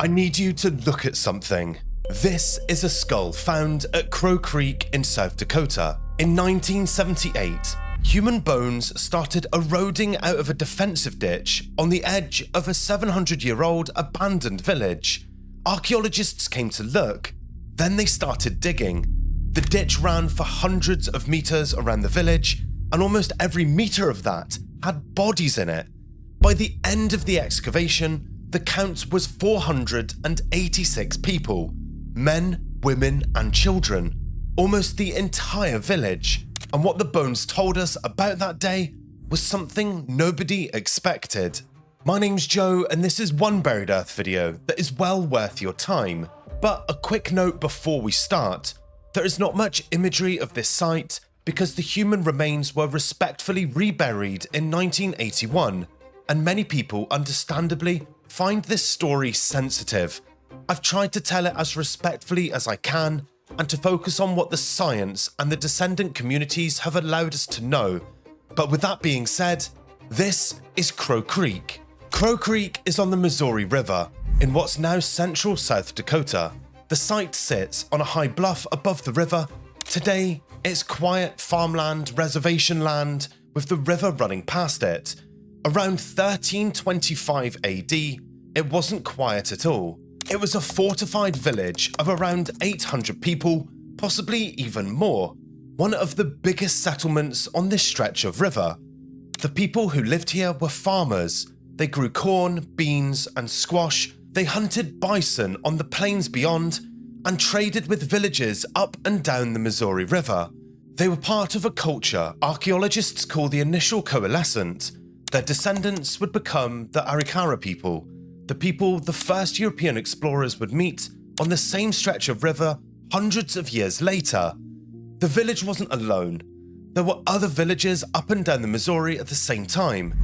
I need you to look at something. This is a skull found at Crow Creek in South Dakota. In 1978, human bones started eroding out of a defensive ditch on the edge of a 700-year-old abandoned village. Archaeologists came to look, then they started digging. The ditch ran for hundreds of meters around the village, and almost every meter of that had bodies in it. By the end of the excavation, the count was 486 people, men, women, and children, almost the entire village. And what the bones told us about that day was something nobody expected. My name's Joe, and this is one Buried Earth video that is well worth your time. But a quick note before we start, there is not much imagery of this site because the human remains were respectfully reburied in 1981, and many people understandably find this story sensitive. I've tried to tell it as respectfully as I can and to focus on what the science and the descendant communities have allowed us to know. But with that being said, this is Crow Creek. Crow Creek is on the Missouri River in what's now central South Dakota. The site sits on a high bluff above the river. Today, it's quiet farmland, reservation land with the river running past it. Around 1325 AD, it wasn't quiet at all. It was a fortified village of around 800 people, possibly even more, one of the biggest settlements on this stretch of river. The people who lived here were farmers. They grew corn, beans, and squash. They hunted bison on the plains beyond and traded with villages up and down the Missouri River. They were part of a culture archaeologists call the initial coalescent. Their descendants would become the Arikara people, the people the first European explorers would meet on the same stretch of river hundreds of years later. The village wasn't alone. There were other villages up and down the Missouri at the same time.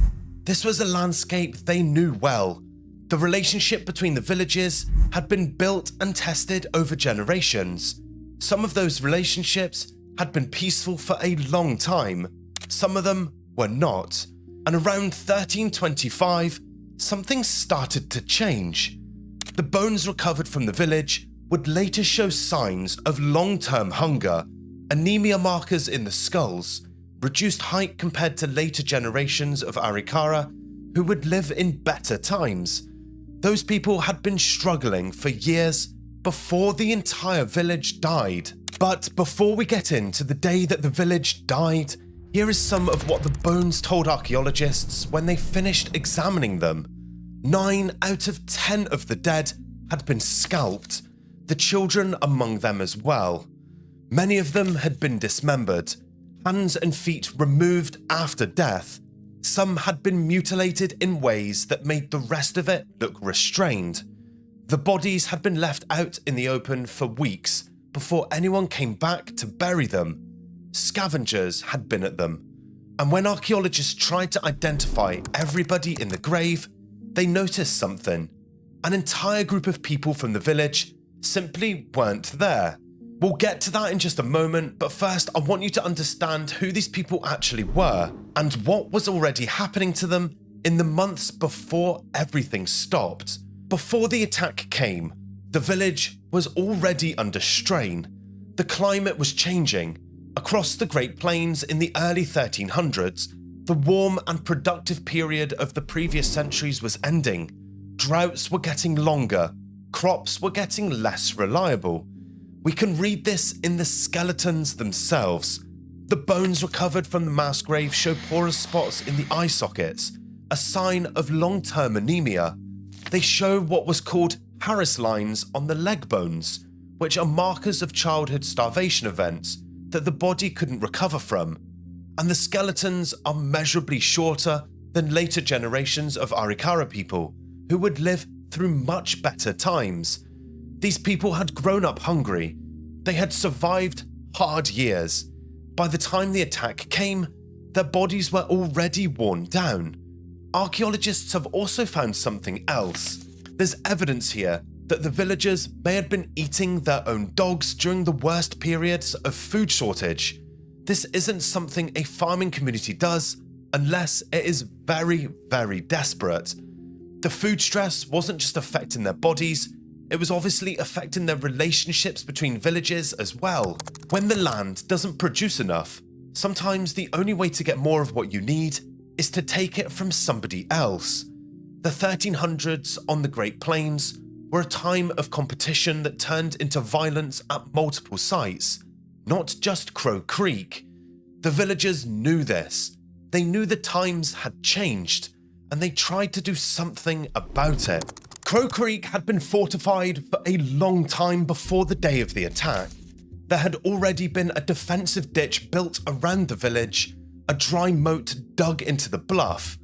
This was a landscape they knew well. The relationship between the villages had been built and tested over generations. Some of those relationships had been peaceful for a long time. Some of them were not. And around 1325, something started to change. The bones recovered from the village would later show signs of long-term hunger, anemia markers in the skulls, reduced height compared to later generations of Arikara who would live in better times. Those people had been struggling for years before the entire village died. But before we get into the day that the village died, here is some of what the bones told archaeologists when they finished examining them. 9 out of 10 of the dead had been scalped, the children among them as well. Many of them had been dismembered, hands and feet removed after death. Some had been mutilated in ways that made the rest of it look restrained. The bodies had been left out in the open for weeks before anyone came back to bury them. Scavengers had been at them, and when archaeologists tried to identify everybody in the grave, they noticed something. An entire group of people from the village simply weren't there. We'll get to that in just a moment, but first I want you to understand who these people actually were and what was already happening to them in the months before everything stopped. Before the attack came, the village was already under strain. The climate was changing. Across the Great Plains in the early 1300s, the warm and productive period of the previous centuries was ending. Droughts were getting longer. Crops were getting less reliable. We can read this in the skeletons themselves. The bones recovered from the mass grave show porous spots in the eye sockets, a sign of long-term anemia. They show what was called Harris lines on the leg bones, which are markers of childhood starvation events that the body couldn't recover from. And the skeletons are measurably shorter than later generations of Arikara people who would live through much better times. These people had grown up hungry. They had survived hard years. By the time the attack came, their bodies were already worn down. Archaeologists have also found something else. There's evidence here that the villagers may have been eating their own dogs during the worst periods of food shortage. This isn't something a farming community does unless it is very, very desperate. The food stress wasn't just affecting their bodies, it was obviously affecting their relationships between villages as well. When the land doesn't produce enough, sometimes the only way to get more of what you need is to take it from somebody else. The 1300s on the Great Plains were a time of competition that turned into violence at multiple sites, not just Crow Creek. The villagers knew this. They knew the times had changed, and they tried to do something about it. Crow Creek had been fortified for a long time before the day of the attack. There had already been a defensive ditch built around the village, a dry moat dug into the bluff.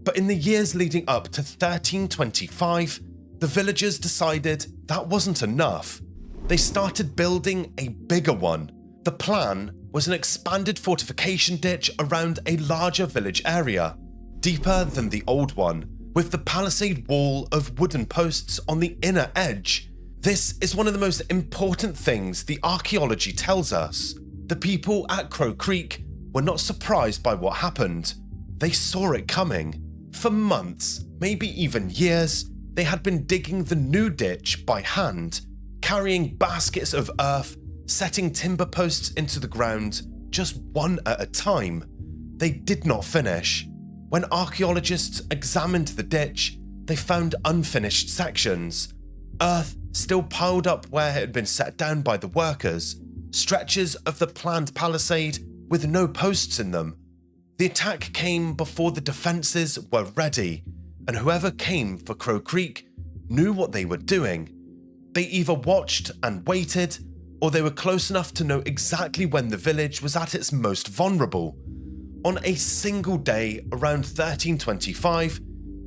But in the years leading up to 1325, the villagers decided that wasn't enough. They started building a bigger one. The plan was an expanded fortification ditch around a larger village area, deeper than the old one, with the palisade wall of wooden posts on the inner edge. This is one of the most important things the archaeology tells us. The people at Crow Creek were not surprised by what happened. They saw it coming. For months, maybe even years, they had been digging the new ditch by hand, carrying baskets of earth, setting timber posts into the ground, just one at a time. They did not finish. When archaeologists examined the ditch, they found unfinished sections. Earth still piled up where it had been set down by the workers, stretches of the planned palisade with no posts in them. The attack came before the defences were ready, and whoever came for Crow Creek knew what they were doing. They either watched and waited, or they were close enough to know exactly when the village was at its most vulnerable. On a single day around 1325,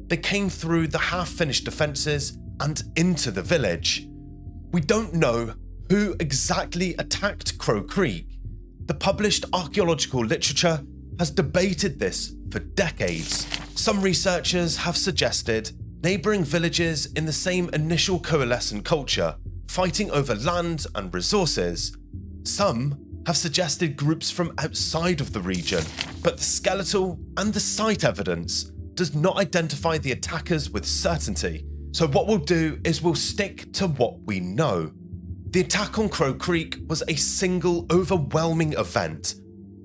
they came through the half-finished defences and into the village. We don't know who exactly attacked Crow Creek. The published archaeological literature has debated this for decades. Some researchers have suggested neighbouring villages in the same initial coalescent culture, fighting over land and resources. Some have suggested groups from outside of the region, but the skeletal and the site evidence does not identify the attackers with certainty. So what we'll do is we'll stick to what we know. The attack on Crow Creek was a single overwhelming event.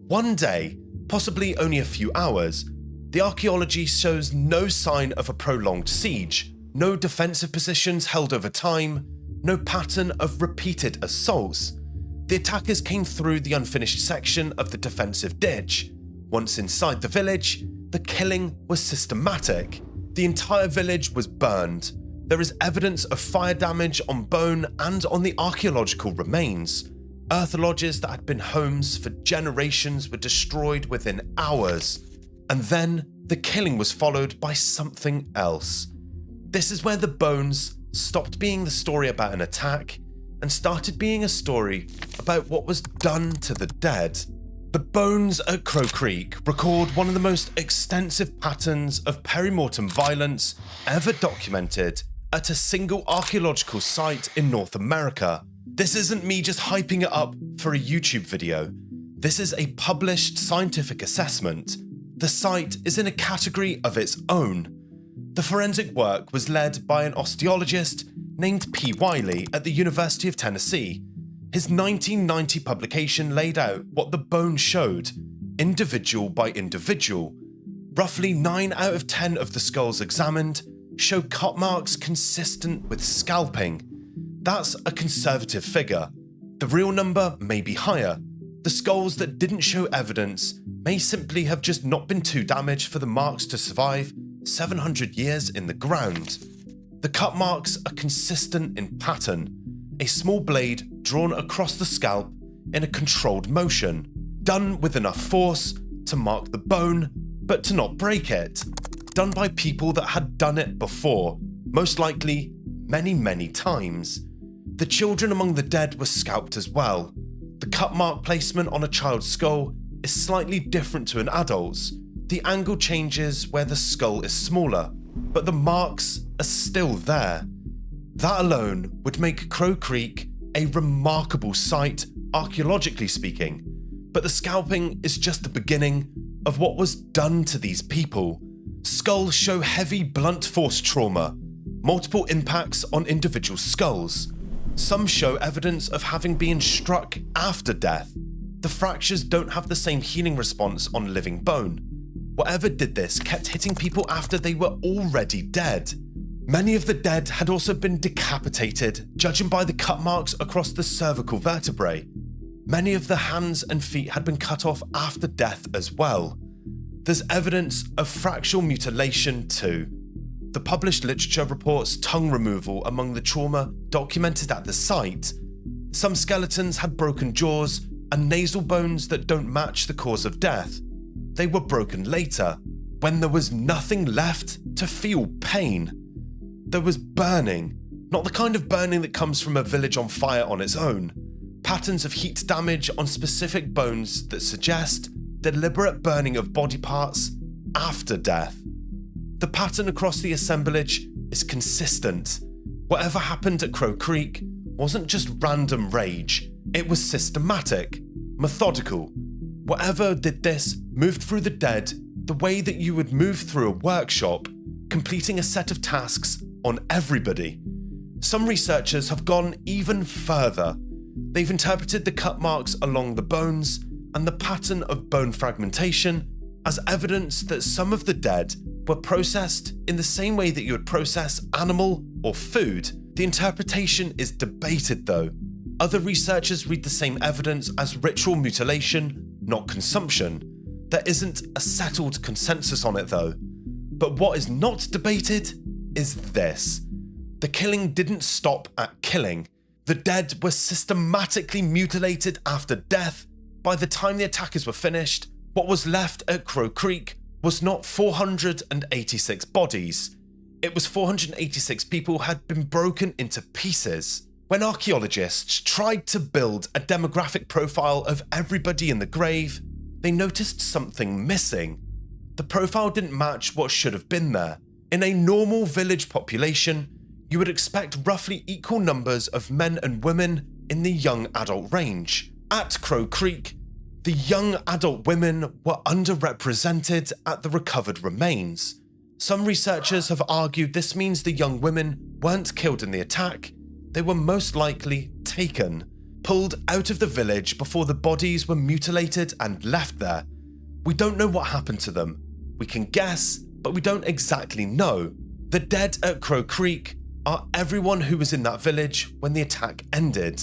One day, possibly only a few hours, the archaeology shows no sign of a prolonged siege, no defensive positions held over time, no pattern of repeated assaults. The attackers came through the unfinished section of the defensive ditch. Once inside the village, the killing was systematic. The entire village was burned. There is evidence of fire damage on bone and on the archaeological remains. Earth lodges that had been homes for generations were destroyed within hours. And then the killing was followed by something else. This is where the bones stopped being the story about an attack and started being a story about what was done to the dead. The bones at Crow Creek record one of the most extensive patterns of perimortem violence ever documented at a single archaeological site in North America. This isn't me just hyping it up for a YouTube video. This is a published scientific assessment. The site is in a category of its own. The forensic work was led by an osteologist named P. Wiley at the University of Tennessee. His 1990 publication laid out what the bone showed, individual by individual. Roughly 9 out of 10 of the skulls examined show cut marks consistent with scalping. That's a conservative figure. The real number may be higher. The skulls that didn't show evidence may simply have just not been too damaged for the marks to survive 700 years in the ground. The cut marks are consistent in pattern, a small blade drawn across the scalp in a controlled motion, done with enough force to mark the bone, but to not break it, done by people that had done it before, most likely many times. The children among the dead were scalped as well. The cut mark placement on a child's skull is slightly different to an adult's. The angle changes where the skull is smaller, but the marks are still there. That alone would make Crow Creek a remarkable site, archaeologically speaking, but the scalping is just the beginning of what was done to these people. Skulls show heavy blunt force trauma, multiple impacts on individual skulls. Some show evidence of having been struck after death. The fractures don't have the same healing response on living bone. Whatever did this kept hitting people after they were already dead. Many of the dead had also been decapitated, judging by the cut marks across the cervical vertebrae. Many of the hands and feet had been cut off after death as well. There's evidence of fractal mutilation too. The published literature reports tongue removal among the trauma documented at the site. Some skeletons had broken jaws and nasal bones that don't match the cause of death. They were broken later, when there was nothing left to feel pain. There was burning, not the kind of burning that comes from a village on fire on its own. Patterns of heat damage on specific bones that suggest deliberate burning of body parts after death. The pattern across the assemblage is consistent. Whatever happened at Crow Creek wasn't just random rage, it was systematic, methodical. Whatever did this moved through the dead the way that you would move through a workshop, completing a set of tasks on everybody. Some researchers have gone even further. They've interpreted the cut marks along the bones and the pattern of bone fragmentation as evidence that some of the dead were processed in the same way that you would process animal or food. The interpretation is debated though. Other researchers read the same evidence as ritual mutilation, not consumption. There isn't a settled consensus on it though. But what is not debated is this. The killing didn't stop at killing. The dead were systematically mutilated after death. By the time the attackers were finished, what was left at Crow Creek was not 486 bodies. It was 486 people had been broken into pieces. When archaeologists tried to build a demographic profile of everybody in the grave, they noticed something missing. The profile didn't match what should have been there. In a normal village population, you would expect roughly equal numbers of men and women in the young adult range. At Crow Creek, the young adult women were underrepresented at the recovered remains. Some researchers have argued this means the young women weren't killed in the attack, they were most likely taken, pulled out of the village before the bodies were mutilated and left there. We don't know what happened to them. We can guess, but we don't exactly know. The dead at Crow Creek are everyone who was in that village when the attack ended.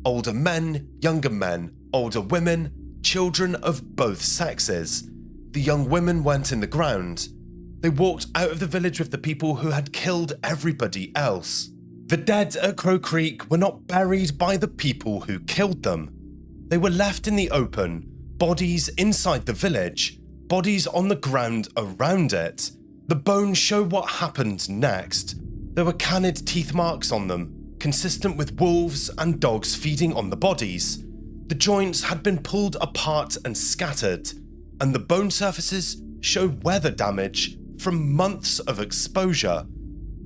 Older men, younger men, older women, children of both sexes. The young women weren't in the ground. They walked out of the village with the people who had killed everybody else. The dead at Crow Creek were not buried by the people who killed them. They were left in the open, bodies inside the village, bodies on the ground around it. The bones show what happened next. There were canid teeth marks on them, consistent with wolves and dogs feeding on the bodies. The joints had been pulled apart and scattered, and the bone surfaces showed weather damage from months of exposure.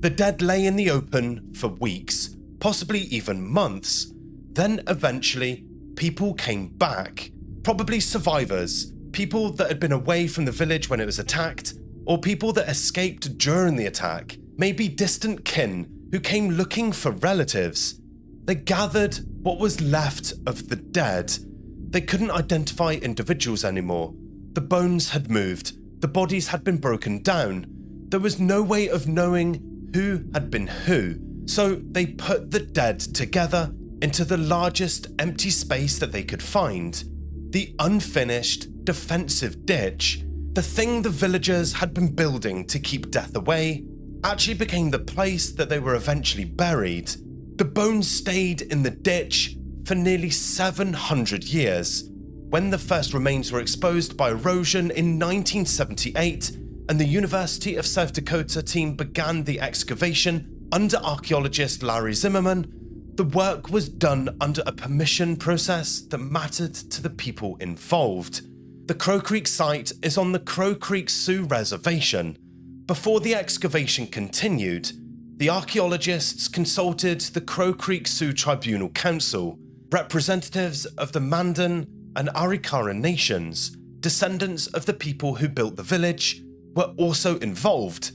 The dead lay in the open for weeks, possibly even months. Then eventually, people came back. Probably survivors, people that had been away from the village when it was attacked, or people that escaped during the attack, maybe distant kin who came looking for relatives. They gathered what was left of the dead. They couldn't identify individuals anymore. The bones had moved, the bodies had been broken down. There was no way of knowing who had been who, so they put the dead together into the largest empty space that they could find. The unfinished defensive ditch, the thing the villagers had been building to keep death away, actually became the place that they were eventually buried. The bones stayed in the ditch for nearly 700 years. When the first remains were exposed by erosion in 1978, and the University of South Dakota team began the excavation under archaeologist Larry Zimmerman, the work was done under a permission process that mattered to the people involved. The Crow Creek site is on the Crow Creek Sioux Reservation. Before the excavation continued, the archaeologists consulted the Crow Creek Sioux Tribunal Council, representatives of the Mandan and Arikara nations, descendants of the people who built the village, were also involved.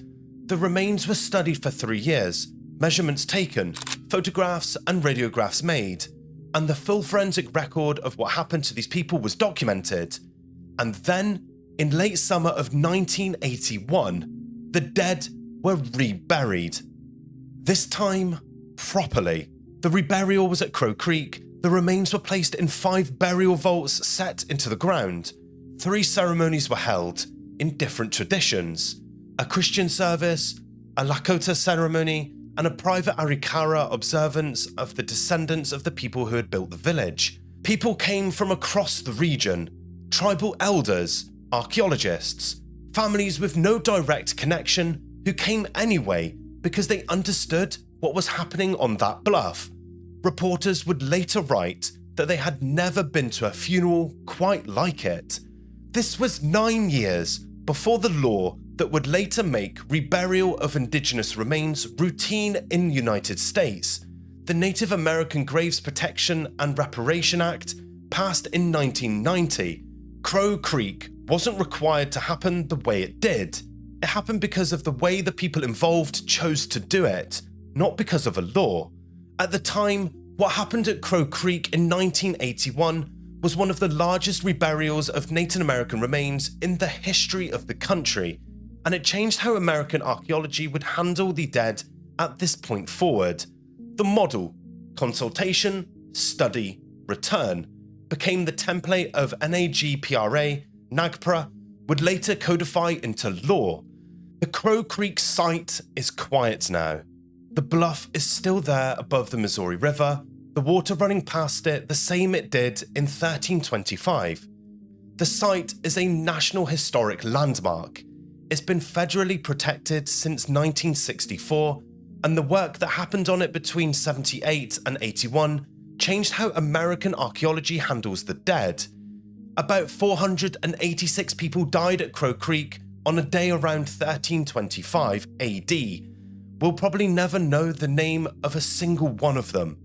The remains were studied for 3 years, measurements taken, photographs and radiographs made, and the full forensic record of what happened to these people was documented. And then, in late summer of 1981, the dead were reburied. This time, properly. The reburial was at Crow Creek. The remains were placed in 5 burial vaults set into the ground. 3 ceremonies were held, in different traditions: a Christian service, a Lakota ceremony, and a private Arikara observance of the descendants of the people who had built the village. People came from across the region: tribal elders, archaeologists, families with no direct connection who came anyway because they understood what was happening on that bluff. Reporters would later write that they had never been to a funeral quite like it. This was 9 years before the law that would later make reburial of indigenous remains routine in the United States. The Native American Graves Protection and Reparation Act, passed in 1990. Crow Creek wasn't required to happen the way it did. It happened because of the way the people involved chose to do it, not because of a law. At the time, what happened at Crow Creek in 1981 was one of the largest reburials of Native American remains in the history of the country, and it changed how American archaeology would handle the dead at this point forward. The model, consultation, study, return, became the template of NAGPRA, NAGPRA, would later codify into law. The Crow Creek site is quiet now. The bluff is still there above the Missouri River, the water running past it the same it did in 1325. The site is a National Historic Landmark. It's been federally protected since 1964, and the work that happened on it between 78 and 81 changed how American archaeology handles the dead. About 486 people died at Crow Creek on a day around 1325 AD. We'll probably never know the name of a single one of them,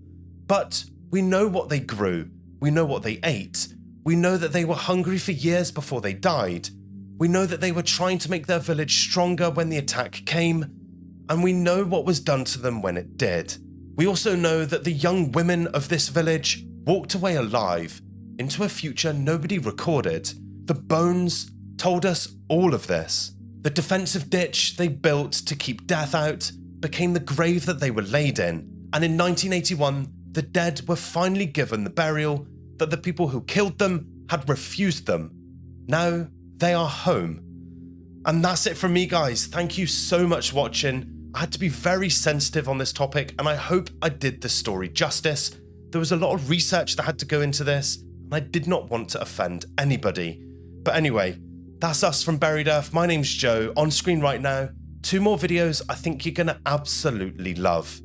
but we know what they grew, we know what they ate, we know that they were hungry for years before they died, we know that they were trying to make their village stronger when the attack came, and we know what was done to them when it did. We also know that the young women of this village walked away alive into a future nobody recorded. The bones told us all of this. The defensive ditch they built to keep death out became the grave that they were laid in, and in 1981, the dead were finally given the burial that the people who killed them had refused them. Now they are home. And that's it from me, guys. Thank you so much for watching. I had to be very sensitive on this topic, and I hope I did the story justice. There was a lot of research that had to go into this, and I did not want to offend anybody. But anyway, that's us from Buried Earth. My name's Joe, on screen right now. 2 more videos I think you're gonna absolutely love.